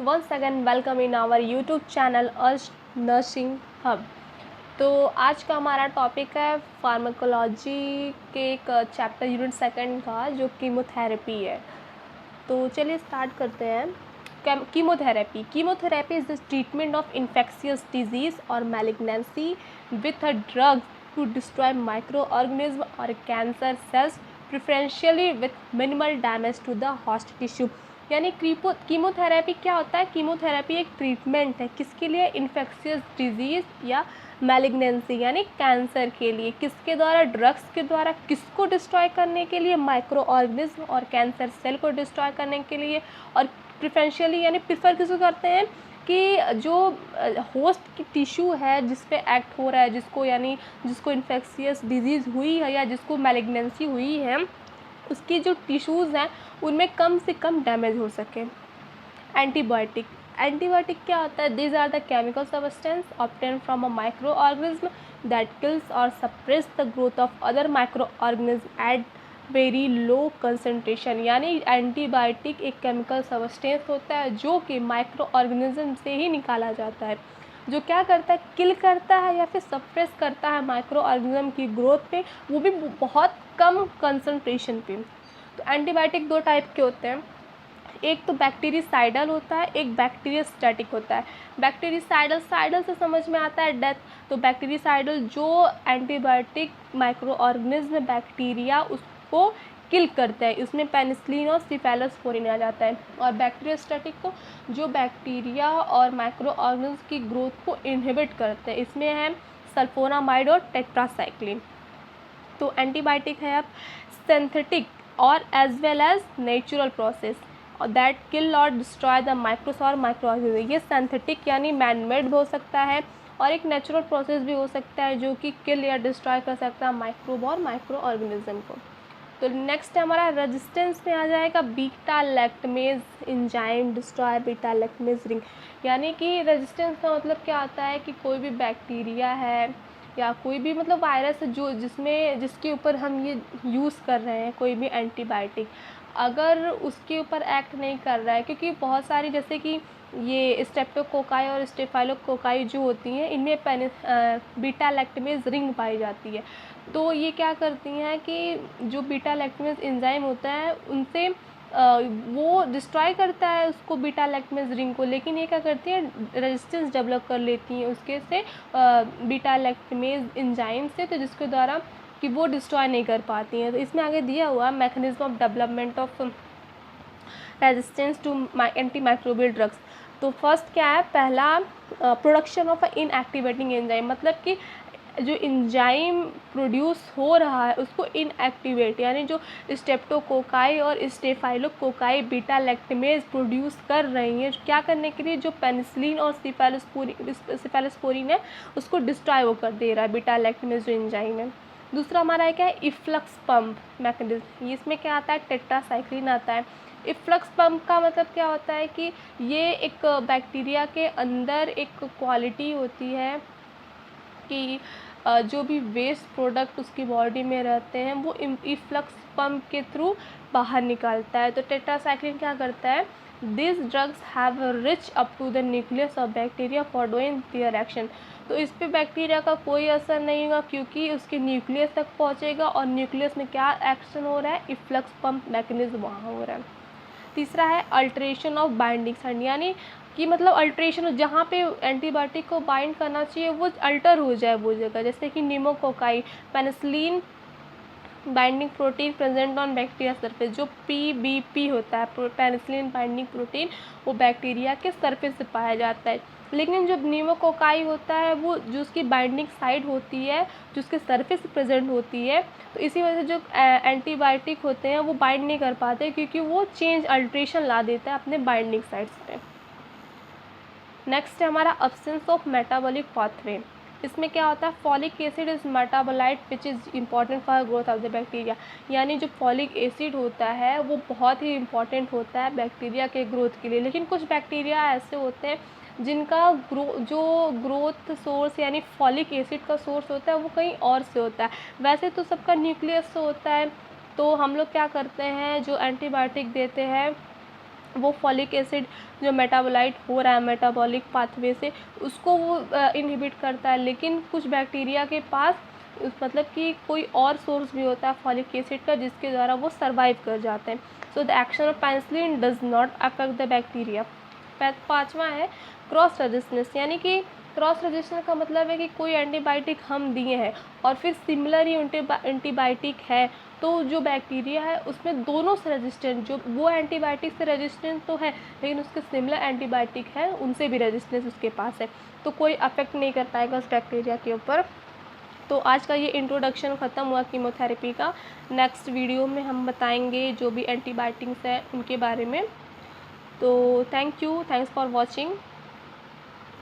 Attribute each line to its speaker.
Speaker 1: Once again welcome in our YouTube channel Arsh nursing hub. तो आज का हमारा टॉपिक है फार्माकोलॉजी के एक चैप्टर यूनिट सेकंड का, जो कीमोथेरेपी है। तो चलिए स्टार्ट करते हैं। Chemotherapy is the treatment of infectious disease और malignancy with a drug to destroy microorganism और cancer cells, preferentially with minimal damage to the host tissue. यानी कीमोथेरेपी क्या होता है? कीमोथेरेपी एक ट्रीटमेंट है किसके लिए? इन्फेक्शियस डिजीज़ या मैलिग्नेंसी यानी कैंसर के लिए। किसके द्वारा? ड्रग्स के द्वारा। किसको डिस्ट्रॉय करने के लिए? माइक्रो ऑर्गेनिज्म और कैंसर सेल को डिस्ट्रॉय करने के लिए। और प्रिफरेंशियली यानी प्रिफर किसको करते हैं कि जो होस्ट की टिश्यू है जिस पे एक्ट हो रहा है, जिसको इन्फेक्शियस डिजीज़ हुई है या जिसको मैलिग्नेंसी हुई है, उसकी जो टिश्यूज़ हैं उनमें कम से कम डैमेज हो सके। एंटीबायोटिक क्या होता है? These are the chemical substance obtain from a microorganism that kills और suppress the growth of other microorganism at very low concentration. यानी एंटीबायोटिक एक केमिकल सब्सटेंस होता है जो कि माइक्रो ऑर्गेनिज्म से ही निकाला जाता है, जो क्या करता है? किल करता है या फिर सप्रेस करता है माइक्रो ऑर्गेनिज्म की ग्रोथ पे, वो भी बहुत कम कंसंट्रेशन पे। तो एंटीबायोटिक दो टाइप के होते हैं, एक तो बैक्टीरिसाइडल होता है, एक बैक्टीरियोस्टैटिक होता है। बैक्टीरिसाइडल से समझ में आता है डेथ। तो बैक्टीरिसाइडल जो एंटीबायोटिक माइक्रो ऑर्गेनिज्म बैक्टीरिया उसको किल करता है, इसमें पेनिसिलिन और सिफेलोस्पोरिन आ जाता है। और बैक्टीरियोस्टैटिक को जो बैक्टीरिया और माइक्रो ऑर्गेनिज्म की ग्रोथ को इनहिबिट करते हैं, इसमें है सल्फोनामाइड और टेट्रासाइक्लिन। तो एंटीबायोटिक है अब सिंथेटिक और as well as natural process that kill और डिस्ट्रॉय द माइक्रोस और माइक्रो ऑर्गेनिज्म। ये सिंथेटिक यानी मैनमेड हो सकता है और एक नेचुरल प्रोसेस भी हो सकता है जो कि किल या डिस्ट्रॉय कर सकता है माइक्रोब और माइक्रो ऑर्गेनिज्म को। तो नेक्स्ट हमारा रेजिस्टेंस में आ जाएगा beta lactamase enzyme destroy beta lactamase ring. यानी कि रेजिस्टेंस का मतलब क्या आता है कि कोई भी बैक्टीरिया है या कोई भी मतलब वायरस जो जिसके ऊपर हम ये यूज़ कर रहे हैं कोई भी एंटीबायोटिक, अगर उसके ऊपर एक्ट नहीं कर रहा है, क्योंकि बहुत सारी जैसे कि ये स्ट्रेप्टोकोकाई और स्टेफाइलोकोकाई जो होती हैं, इनमें बीटा लैक्टमेज रिंग पाई जाती है। तो ये क्या करती हैं कि जो बीटा लैक्टमेज एंजाइम होता है उनसे वो डिस्ट्रॉय करता है उसको बीटा लैक्टमेज रिंग को, लेकिन ये क्या करती है? रेजिस्टेंस डेवलप कर लेती हैं उसके से बीटा लैक्टमेज एंजाइम से, तो जिसके द्वारा कि वो डिस्ट्रॉय नहीं कर पाती हैं। तो इसमें आगे दिया हुआ mechanism of development of resistance to anti microbial drugs. तो फर्स्ट क्या है? पहला प्रोडक्शन ऑफ इनएक्टिवेटिंग एंजाइम, मतलब कि जो एंजाइम प्रोड्यूस हो रहा है उसको इनएक्टिवेट, यानी जो स्ट्रेप्टोकोकाई और स्टेफाइलोकोकाई बीटा लैक्टमेज प्रोड्यूस कर रही हैं, क्या करने के लिए? जो पेनिसिलिन और सिफेलोस्पोरिन है उसको डिस्ट्रॉय वो कर दे रहा है बीटा लैक्टमेज जो एंजाइम है। दूसरा हमारा क्या है? Efflux pump mechanism. इसमें क्या आता है? टेट्रासाइक्लिन आता है। इफ्लक्स पम्प का मतलब क्या होता है कि ये एक बैक्टीरिया के अंदर एक क्वालिटी होती है कि जो भी वेस्ट प्रोडक्ट उसकी बॉडी में रहते हैं वो इफ्लक्स पम्प के थ्रू बाहर निकालता है। तो टेट्रासाइक्लिन क्या करता है? This drugs have reach up to the nucleus of bacteria for doing their action. तो इस पे बैक्टीरिया का कोई असर नहीं होगा क्योंकि उसके न्यूक्लियस तक पहुंचेगा, और न्यूक्लियस में क्या एक्शन हो रहा है? इफ्लक्स पम्प मैकेनिज्म वहाँ हो रहा है। तीसरा है अल्ट्रेशन ऑफ बाइंडिंग साइट, यानी कि मतलब अल्ट्रेशन, जहाँ पे एंटीबायोटिक को बाइंड करना चाहिए वो अल्टर हो जाए वो जगह, जैसे कि pneumococci penicillin binding protein present on bacteria surface, जो PBP होता है पेनिसिलिन बाइंडिंग प्रोटीन, वो बैक्टीरिया के सरफेस से पाया जाता है। लेकिन जो न्यूमोकोकाई होता है वो जो उसकी बाइंडिंग साइट होती है जो उसके सरफेस पे प्रेजेंट होती है, तो इसी वजह से जो एंटीबायोटिक होते हैं वो बाइंड नहीं कर पाते क्योंकि वो चेंज अल्ट्रेशन ला देता है अपने बाइंडिंग साइट्स पे। नेक्स्ट है हमारा अब्सेंस ऑफ मेटाबॉलिक पाथवे। इसमें क्या होता है? Folic acid is metabolite which is important for growth of the bacteria. यानी जो फॉलिक एसिड होता है वो बहुत ही इम्पॉर्टेंट होता है बैक्टीरिया के ग्रोथ के लिए। लेकिन कुछ बैक्टीरिया ऐसे होते हैं जिनका जो ग्रोथ सोर्स यानी फॉलिक एसिड का सोर्स होता है वो कहीं और से होता है। वैसे तो सबका न्यूक्लियस से होता है, तो हम लोग क्या करते हैं? जो एंटीबायोटिक देते हैं
Speaker 2: वो फॉलिक एसिड जो मेटाबोलाइट हो रहा है मेटाबॉलिक पाथवे से, उसको वो इनहिबिट करता है। लेकिन कुछ बैक्टीरिया के पास मतलब कि कोई और सोर्स भी होता है फॉलिक एसिड का, जिसके द्वारा वो सर्वाइव कर जाते हैं। So the action of penicillin does not affect the bacteria. पाँचवा है क्रॉस रेजिस्टेंस, यानी कि क्रॉस रेजिस्टेंस का मतलब है कि कोई एंटीबायोटिक हम दिए हैं और फिर सिमिलर ही एंटीबायोटिक है, तो जो बैक्टीरिया है उसमें दोनों से रेजिस्टेंट, जो वो एंटीबायोटिक से रेजिस्टेंट तो है लेकिन उसके सिमिलर एंटीबायोटिक है उनसे भी रेजिस्टेंस उसके पास है, तो कोई अफेक्ट नहीं कर पाएगा उस बैक्टीरिया के ऊपर। तो आज का ये इंट्रोडक्शन ख़त्म हुआ कीमोथेरेपी का। नेक्स्ट वीडियो में हम बताएंगे जो भी एंटीबायोटिक्स हैं उनके बारे में। तो thank you, thanks for watching.